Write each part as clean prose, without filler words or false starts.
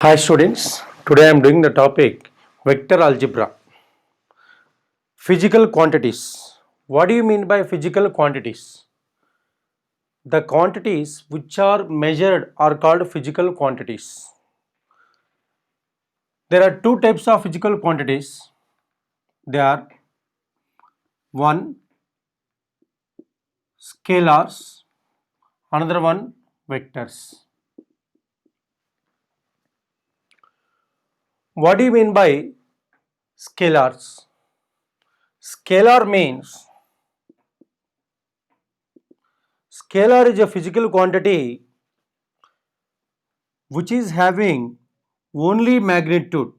Hi students, today I am doing the topic vector algebra. Physical quantities. What do you mean by physical quantities? The quantities which are measured are called physical quantities. There are two types of physical quantities. They are one scalars, another one vectors. What do you mean by scalars? Scalar means scalar is a physical quantity which is having only magnitude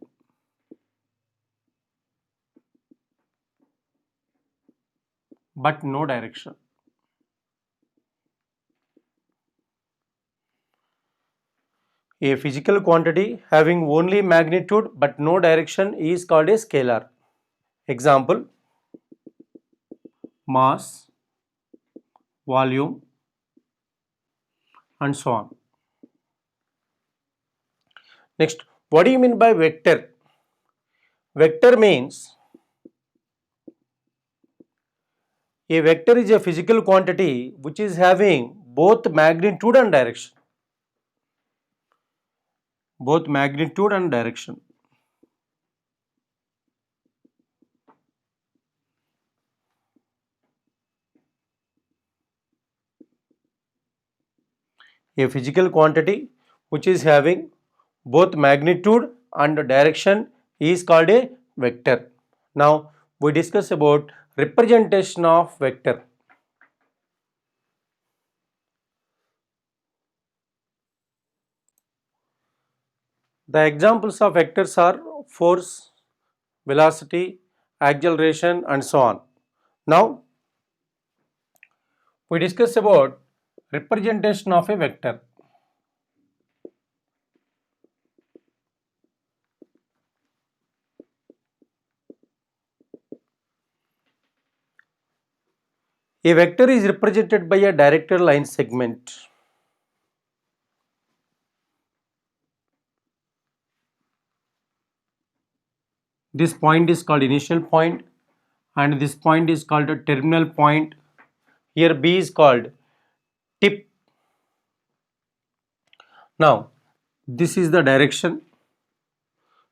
but no direction. A physical quantity having only magnitude but no direction is called a scalar. Example: mass, volume, and so on. Next, what do you mean by vector? Vector means a vector is a physical quantity which is having both magnitude and direction. Both magnitude and direction. A physical quantity which is having both magnitude and direction is called a vector. Now we discuss about representation of vector. The examples of vectors are force, velocity, acceleration, and so on. Now we discuss about representation of a vector. A vector is represented by a directed line segment. This point is called initial point and this point is called a terminal point. Here B is called tip. Now this is the direction.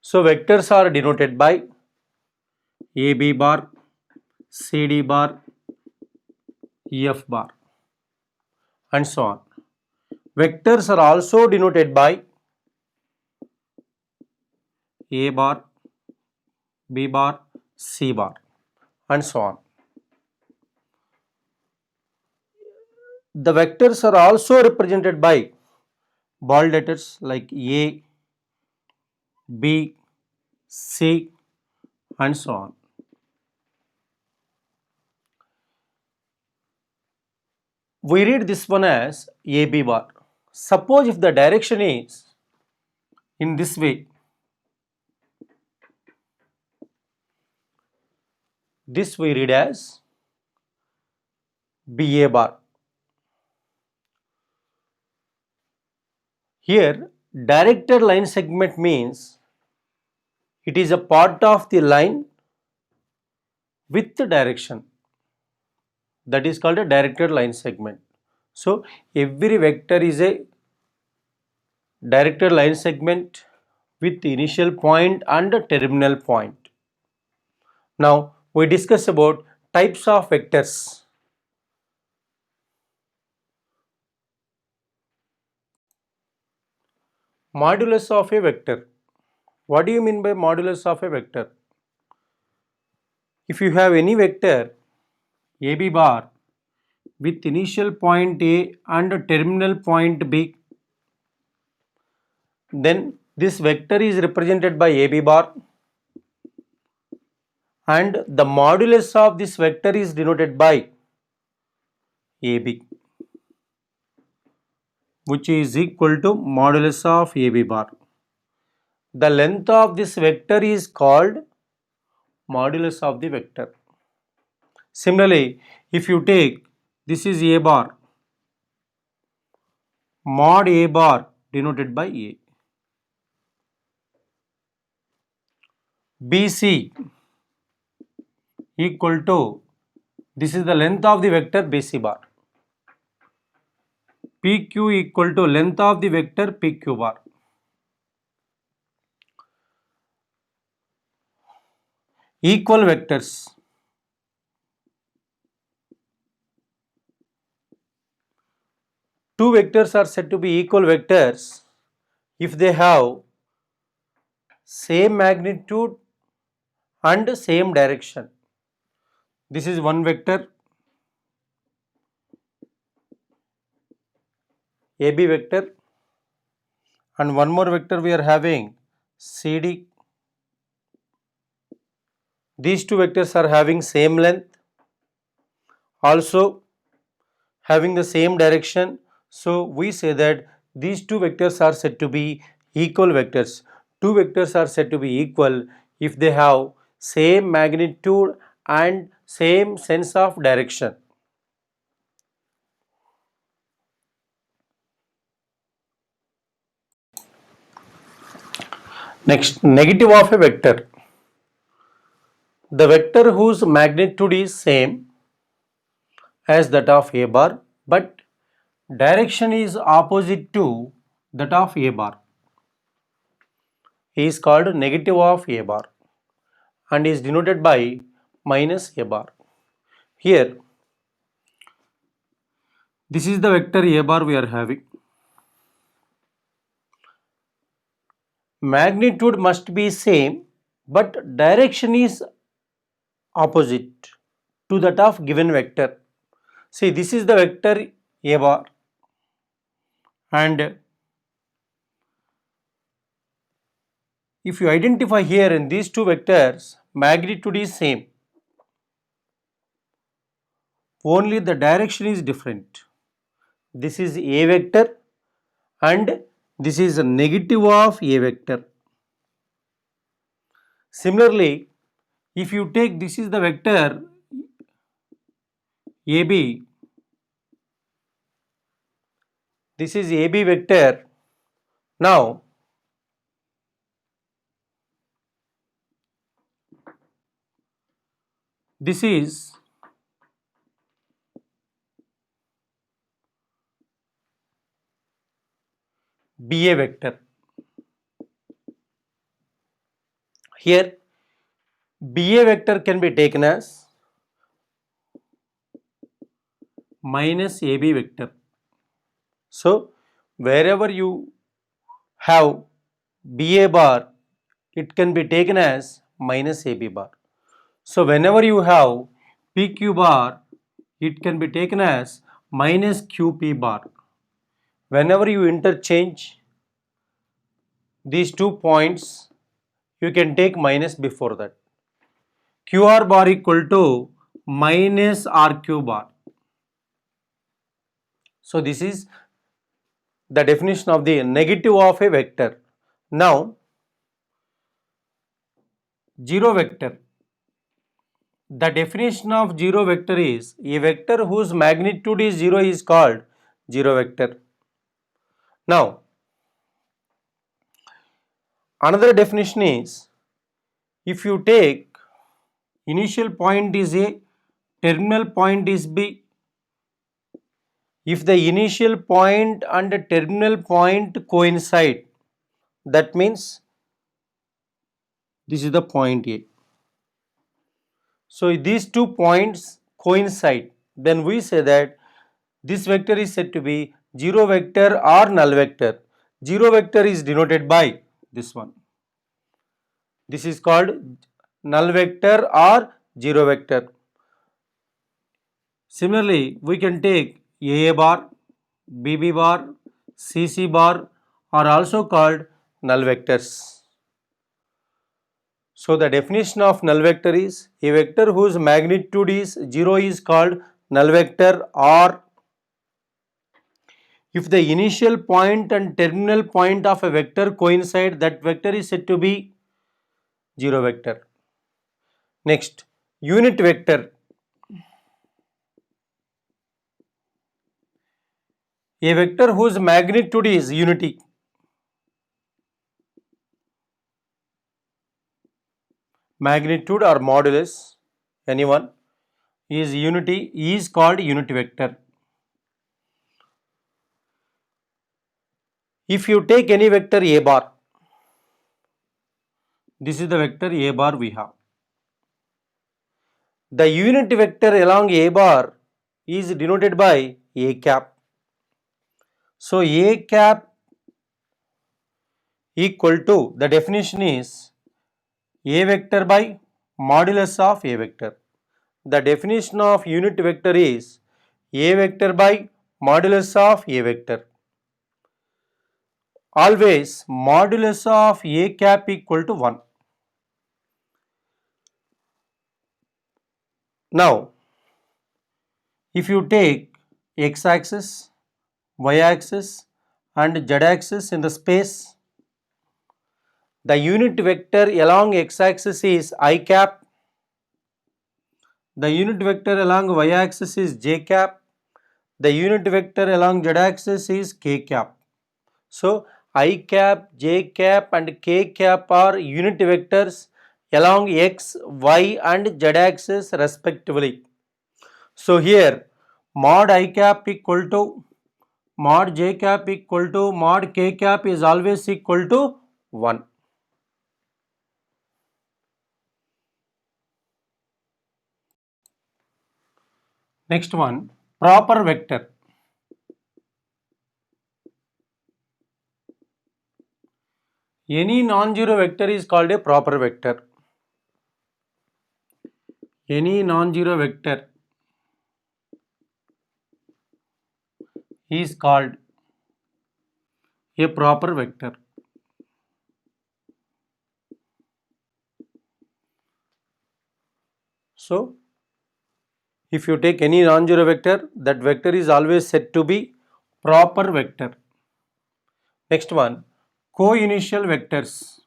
So vectors are denoted by AB bar, CD bar, EF bar, and so on. Vectors are also denoted by A bar, B bar, C bar, and so on. The vectors are also represented by bold letters like A, B, C, and so on. We read this one as AB bar. Suppose if the direction is in this way, this we read as BA bar. Here, directed line segment means it is a part of the line with the direction. That is called a directed line segment. So, every vector is a directed line segment with the initial point and a terminal point. Now, we discuss about types of vectors. Modulus of a vector. What do you mean by modulus of a vector? If you have any vector AB bar with initial point A and a terminal point B, then this vector is represented by AB bar and the modulus of this vector is denoted by AB, which is equal to modulus of AB bar. The length of this vector is called modulus of the vector. Similarly, if you take this is A bar, mod A bar denoted by A. BC equal to, this is the length of the vector BC bar. PQ equal to length of the vector PQ bar. Equal vectors. Two vectors are said to be equal vectors if they have same magnitude and same direction. This is one vector, AB vector, and one more vector we are having, CD. These two vectors are having same length, also having the same direction. So we say that these two vectors are said to be equal vectors. Two vectors are said to be equal if they have same magnitude and same sense of direction. Next, negative of a vector. The vector whose magnitude is same as that of A bar but direction is opposite to that of A bar is called negative of A bar and is denoted by minus A bar. Here, this is the vector A bar we are having. Magnitude must be same but direction is opposite to that of given vector. See, this is the vector A bar and if you identify here in these two vectors, magnitude is same. Only the direction is different. This is A vector and this is a negative of A vector. Similarly, if you take this is the vector AB, this is AB vector. Now, this is BA vector. Here, BA vector can be taken as minus AB vector. So, wherever you have BA bar, it can be taken as minus AB bar. So, whenever you have PQ bar, it can be taken as minus QP bar. Whenever you interchange these 2 points, you can take minus before that. QR bar equal to minus RQ bar. So, this is the definition of the negative of a vector. Now, zero vector. The definition of zero vector is a vector whose magnitude is 0 is called zero vector. Now, another definition is if you take initial point is A, terminal point is B, if the initial point and the terminal point coincide, that means this is the point A. So, these 2 points coincide, then we say that this vector is said to be zero vector or null vector. Zero vector is denoted by this one. This is called null vector or zero vector. Similarly, we can take AA bar, BB bar, CC bar are also called null vectors. So, the definition of null vector is a vector whose magnitude is 0 is called null vector, or if the initial point and terminal point of a vector coincide, that vector is said to be zero vector. Next, unit vector. A vector whose magnitude is unity. magnitude or modulus, anyone, is called unit vector. If you take any vector a bar, this is the vector a bar we have. The unit vector along a bar is denoted by a cap. So a cap equal to, the definition is a vector by modulus of a vector. The definition of unit vector is a vector by modulus of a vector. Always modulus of a cap equal to 1. Now, if you take x-axis, y-axis and z-axis in the space, the unit vector along x-axis is I cap, the unit vector along y-axis is j cap, the unit vector along z-axis is k cap. So, I cap, j cap and k cap are unit vectors along x, y and z axis respectively. So, here mod I cap equal to mod j cap equal to mod k cap is always equal to 1. Next one, proper vector. Any non-zero vector is called a proper vector. Any non-zero vector is called a proper vector. So, if you take any non-zero vector, that vector is always said to be proper vector. Next one, co-initial vectors.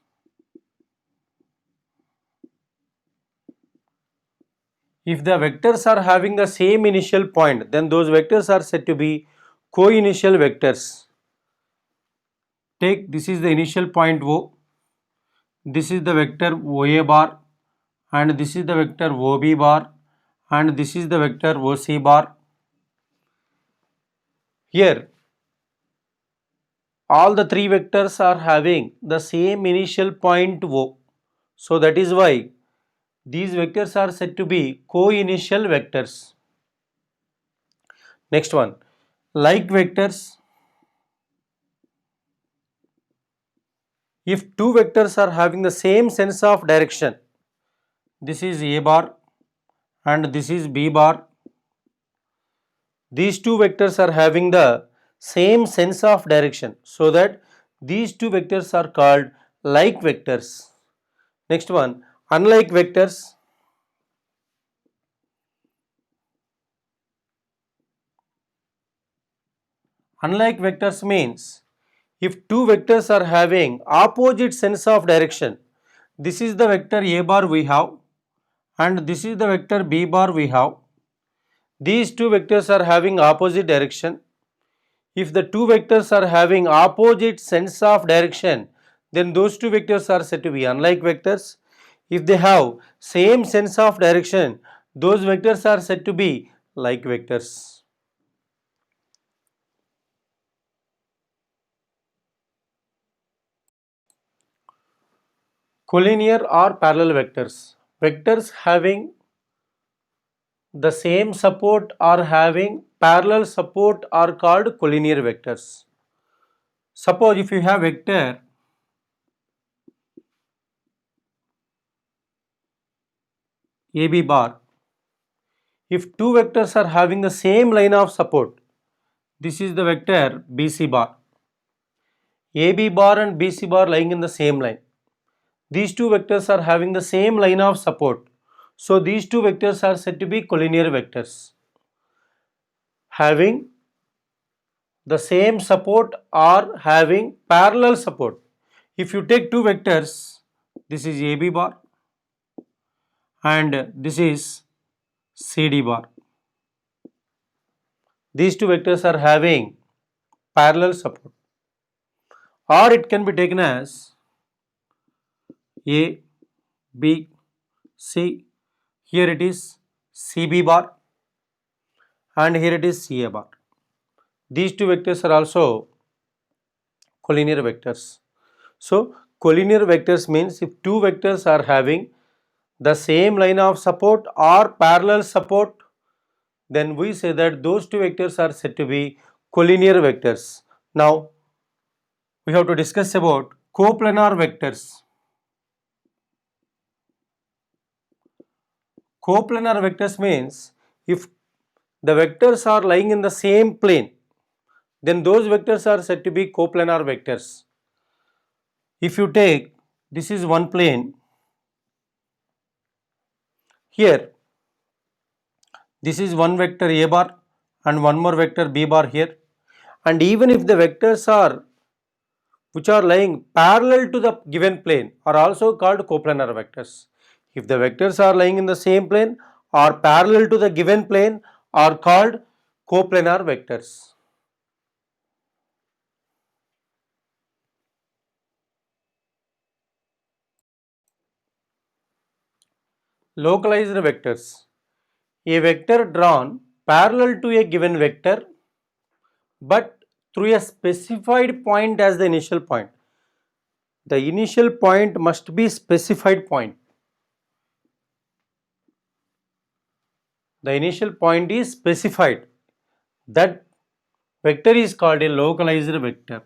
If the vectors are having the same initial point, then those vectors are said to be co-initial vectors. Take, this is the initial point O, this is the vector OA bar and this is the vector OB bar and this is the vector OC bar. Here all the three vectors are having the same initial point O. So that is why these vectors are said to be co-initial vectors. Next one, like vectors. If two vectors are having the same sense of direction, this is A bar and this is B bar. These two vectors are having the same sense of direction, so that these two vectors are called like vectors. Next one, unlike vectors. Unlike vectors means if two vectors are having opposite sense of direction, this is the vector A bar we have and this is the vector B bar we have. These two vectors are having opposite direction. If the two vectors are having opposite sense of direction, then those two vectors are said to be unlike vectors. If they have same sense of direction, those vectors are said to be like vectors. Collinear or parallel vectors. Vectors having the same support or having parallel support are called collinear vectors. Suppose if you have vector AB bar, if two vectors are having the same line of support, this is the vector BC bar. AB bar and BC bar lying in the same line. These two vectors are having the same line of support. So these two vectors are said to be collinear vectors. Having the same support or having parallel support. If you take two vectors, this is AB bar and this is CD bar. These two vectors are having parallel support, or it can be taken as A, B See, here it is CB bar and here it is CA bar. These two vectors are also collinear vectors. So, collinear vectors means if two vectors are having the same line of support or parallel support, then we say that those two vectors are said to be collinear vectors. Now, we have to discuss about coplanar vectors. Coplanar vectors means if the vectors are lying in the same plane, then those vectors are said to be coplanar vectors. If you take, this is one plane, here this is one vector A bar and one more vector B bar here, and even if the vectors are which are lying parallel to the given plane are also called coplanar vectors. If the vectors are lying in the same plane or parallel to the given plane are called coplanar vectors. Localized vectors. A vector drawn parallel to a given vector but through a specified point as the initial point. The initial point must be specified point. The initial point is specified. That vector is called a localized vector.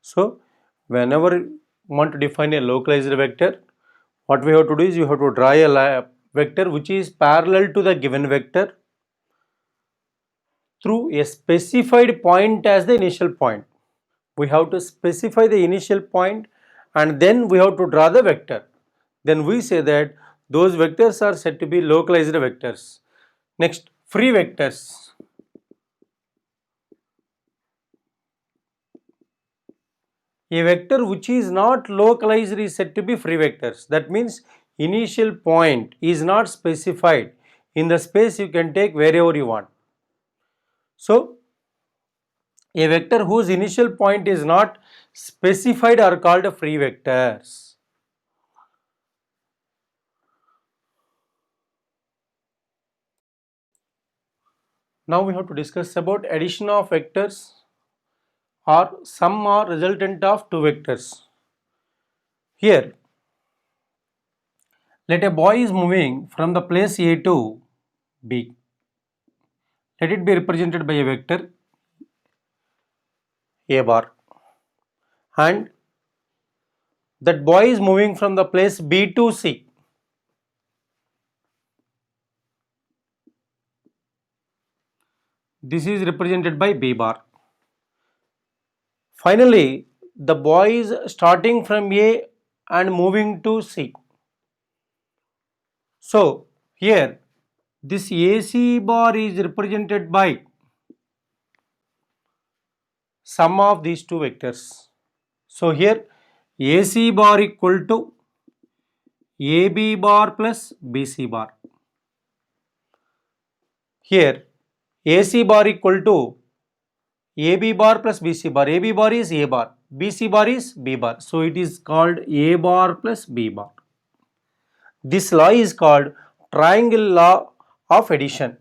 So, whenever you want to define a localized vector, what we have to do is you have to draw a vector which is parallel to the given vector through a specified point as the initial point. We have to specify the initial point and then we have to draw the vector. Then we say that those vectors are said to be localized vectors. Next, free vectors. A vector which is not localized is said to be free vectors. That means initial point is not specified. In the space you can take wherever you want. So, a vector whose initial point is not specified are called free vectors. Now we have to discuss about addition of vectors or sum or resultant of two vectors. Here, let a boy is moving from the place A to B. Let it be represented by a vector A bar, and that boy is moving from the place B to C. This is represented by B bar. Finally, the boy is starting from A and moving to C. So, here this AC bar is represented by sum of these two vectors. So, here AC bar equal to AB bar plus BC bar. Here AC bar equal to AB bar plus BC bar. AB bar is A bar, BC bar is B bar. So, it is called A bar plus B bar. This law is called triangle law of addition.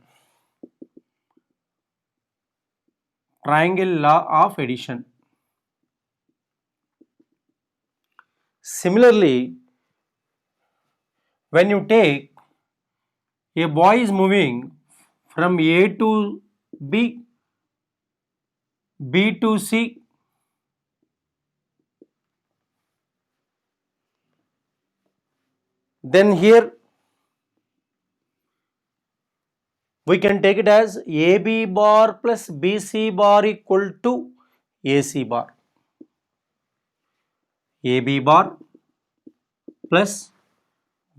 Triangle law of addition. Similarly, when you take a boy is moving from A to B, B to C, then here we can take it as AB bar plus BC bar equal to AC bar. AB bar plus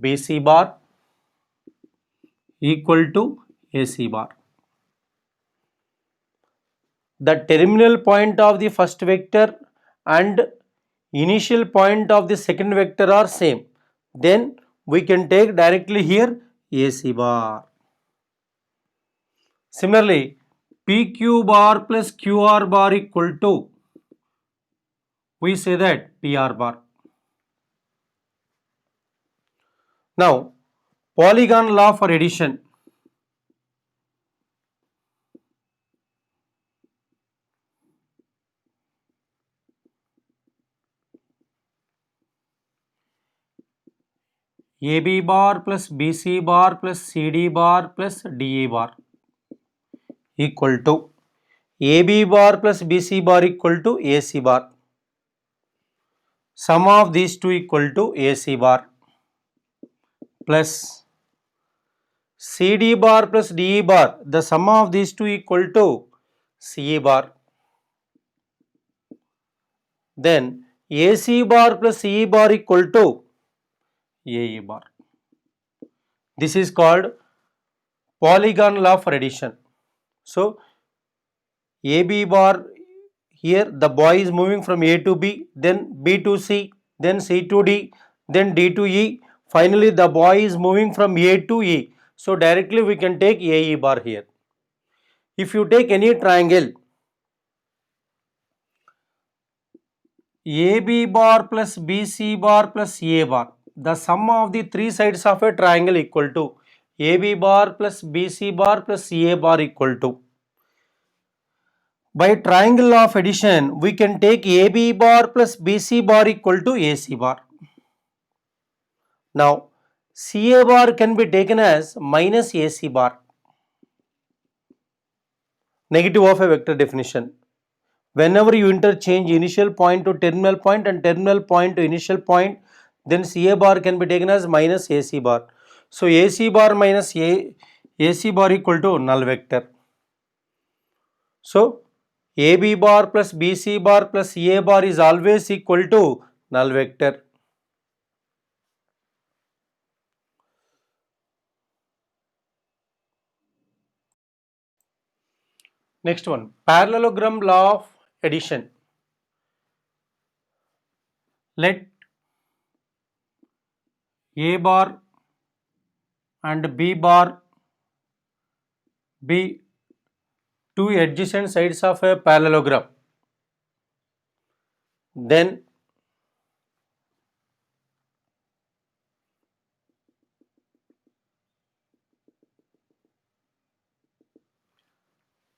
BC bar equal to AC bar. The terminal point of the first vector and initial point of the second vector are same. Then we can take directly here AC bar. Similarly, PQ bar plus QR bar equal to, we say that PR bar. Now, polygon law for addition. AB bar plus BC bar plus CD bar plus DE bar equal to AB bar plus BC bar equal to AC bar. Sum of these two equal to AC bar plus CD bar plus DE bar. The sum of these two equal to CE bar. Then AC bar plus CE bar equal to AE bar. This is called polygon law for addition. So AB bar, here the boy is moving from A to B, then B to C, then C to D, then D to E. Finally, the boy is moving from A to E. So directly we can take AE bar here. If you take any triangle, AB bar plus BC bar plus A bar, the sum of the three sides of a triangle equal to AB bar plus BC bar plus A bar equal to. By triangle law of addition, we can take AB bar plus BC bar equal to AC bar. Now, CA bar can be taken as minus AC bar. Negative of a vector definition. Whenever you interchange initial point to terminal point and terminal point to initial point, then CA bar can be taken as minus AC bar. So, AC bar minus AC bar equal to null vector. So, AB bar plus BC bar plus A bar is always equal to null vector. Next one, parallelogram law of addition. Let A bar and B bar be two adjacent sides of a parallelogram. Then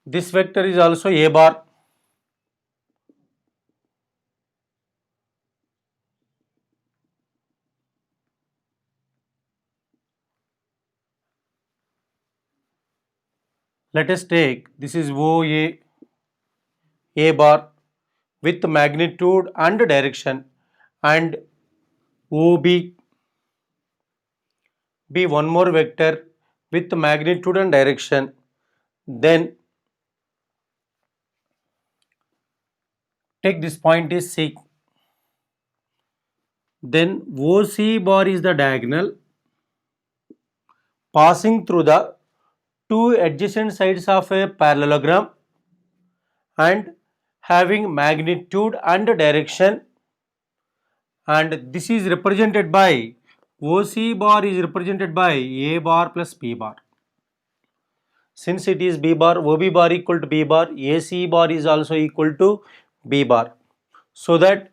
this vector is also A bar. Let us take, this is OA, A bar with magnitude and direction, and OB, be one more vector with magnitude and direction. Then take this point is C. Then OC bar is the diagonal passing through the two adjacent sides of a parallelogram and having magnitude and direction, and this is represented by OC bar is represented by A bar plus B bar. Since it is B bar, OB bar equal to B bar, AC bar is also equal to B bar. So that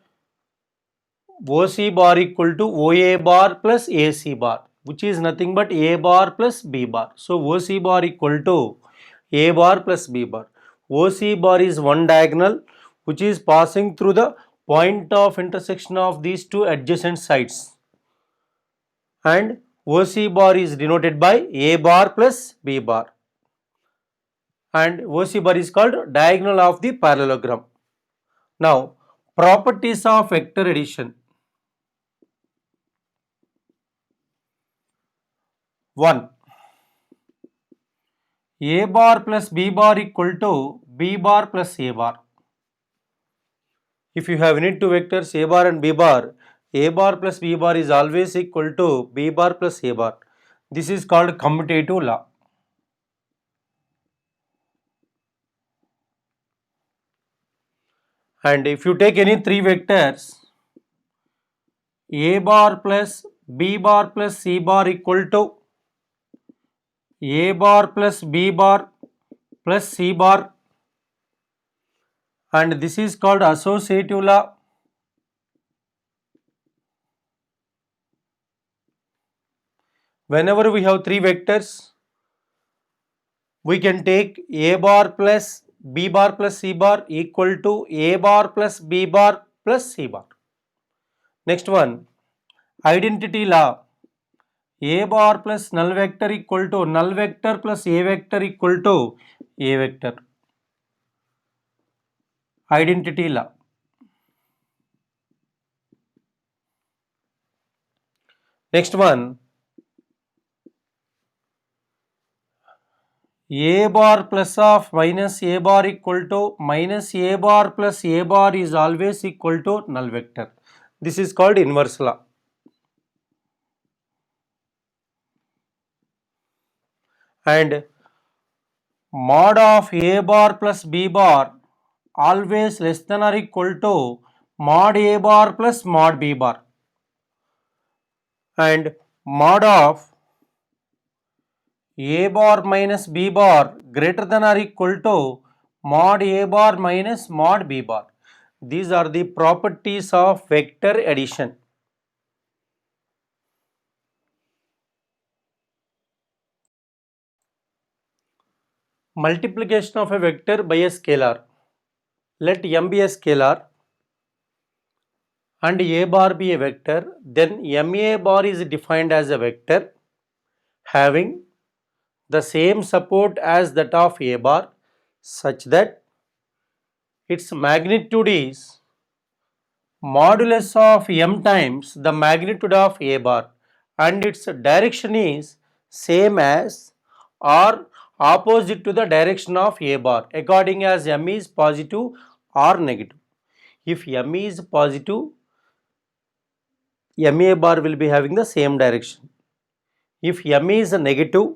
OC bar equal to OA bar plus AC bar, which is nothing but A bar plus B bar. So OC bar equal to A bar plus B bar. OC bar is one diagonal which is passing through the point of intersection of these two adjacent sides, and OC bar is denoted by A bar plus B bar, and OC bar is called diagonal of the parallelogram. Now, properties of vector addition. 1. A bar plus B bar equal to B bar plus A bar. If you have any two vectors A bar and B bar, A bar plus B bar is always equal to B bar plus A bar. This is called commutative law. And if you take any three vectors, A bar plus B bar plus C bar equal to A bar plus B bar plus C bar, and this is called associative law. whenever we have three vectors, we can take a bar plus b bar plus c bar equal to a bar plus b bar plus c bar. Next one, identity law. A bar plus null vector equal to null vector plus a vector equal to a vector. Identity law. Next one, a bar plus of minus a bar equal to minus a bar plus a bar is always equal to null vector. This is called inverse law. And mod of a bar plus b bar always less than or equal to mod a bar plus mod b bar. And mod of a bar minus b bar greater than or equal to mod a bar minus mod b bar. These are the properties of vector addition. Multiplication of a vector by a scalar. Let m be a scalar and a bar be a vector, then ma bar is defined as a vector having the same support as that of a bar such that its magnitude is modulus of m times the magnitude of a bar and its direction is same as or opposite to the direction of a bar according as m is positive or negative. If m is positive, ma bar will be having the same direction. If m is a negative,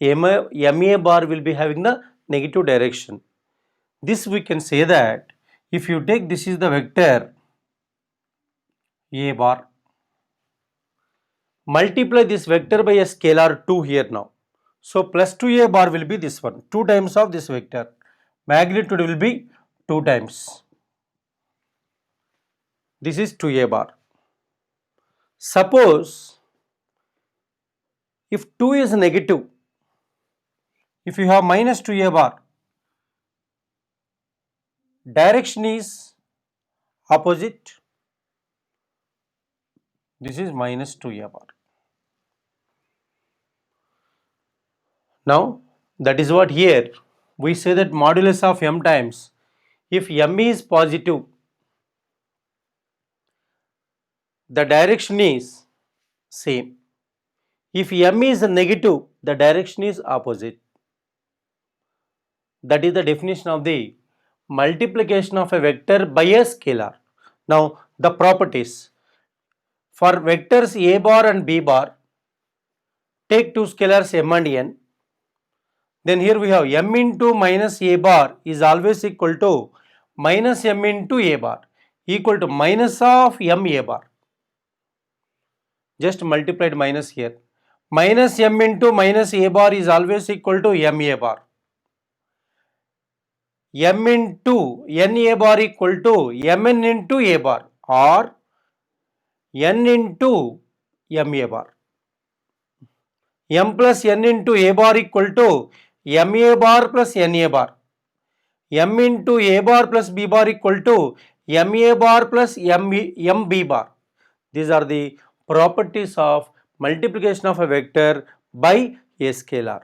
ma bar will be having the negative direction. This we can say that if you take this is the vector a bar, multiply this vector by a scalar 2 here now. So plus 2a bar will be this one, 2 times of this vector. Magnitude will be 2 times. This is 2a bar. Suppose if 2 is negative, if you have minus 2a bar, direction is opposite. This is minus 2a bar. Now that is what here we say that modulus of m times, if m is positive, the direction is same. If m is negative, the direction is opposite. That is the definition of the multiplication of a vector by a scalar. Now the properties. For vectors a bar and b bar, take two scalars m and n. Then here we have m into minus a bar is always equal to minus m into a bar equal to minus of m a bar. Just multiplied minus here. Minus m into minus a bar is always equal to m a bar. M into n a bar equal to mn into a bar or n into m a bar. M plus n into a bar equal to m a bar plus n a bar. M into a bar plus b bar equal to m a bar plus m b bar. These are the properties of multiplication of a vector by a scalar.